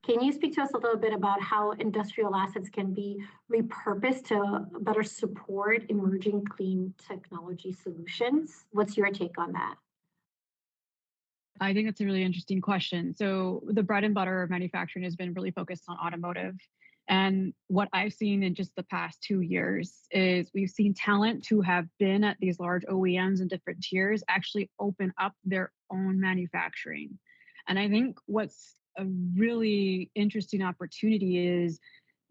Can you speak to us a little bit about how industrial assets can be repurposed to better support emerging clean technology solutions? What's your take on that? I think that's a really interesting question. So the bread and butter of manufacturing has been really focused on automotive. And what I've seen in just the past 2 years is we've seen talent who have been at these large OEMs and different tiers actually open up their own manufacturing. And I think what's a really interesting opportunity is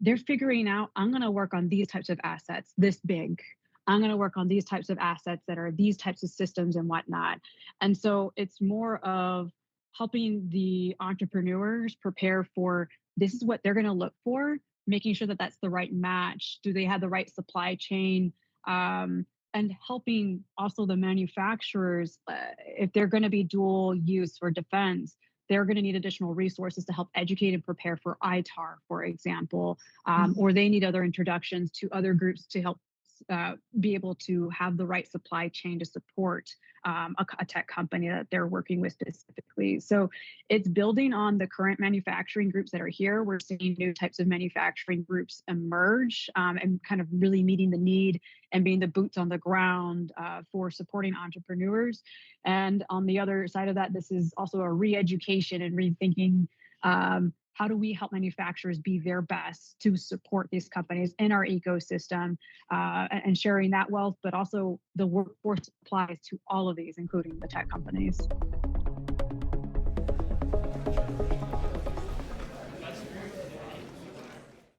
they're figuring out, I'm going to work on these types of assets this big. I'm going to work on these types of assets that are these types of systems and whatnot. And so it's more of helping the entrepreneurs prepare for this is what they're going to look for, making sure that that's the right match. Do they have the right supply chain? And helping also the manufacturers, if they're going to be dual use for defense, they're going to need additional resources to help educate and prepare for ITAR, for example, or they need other introductions to other groups to help be able to have the right supply chain to support a tech company that they're working with specifically. So it's building on the current manufacturing groups that are here. We're seeing new types of manufacturing groups emerge and kind of really meeting the need and being the boots on the ground for supporting entrepreneurs. And on the other side of that, this is also a re-education and rethinking how do we help manufacturers be their best to support these companies in our ecosystem and sharing that wealth, but also the workforce applies to all of these, including the tech companies.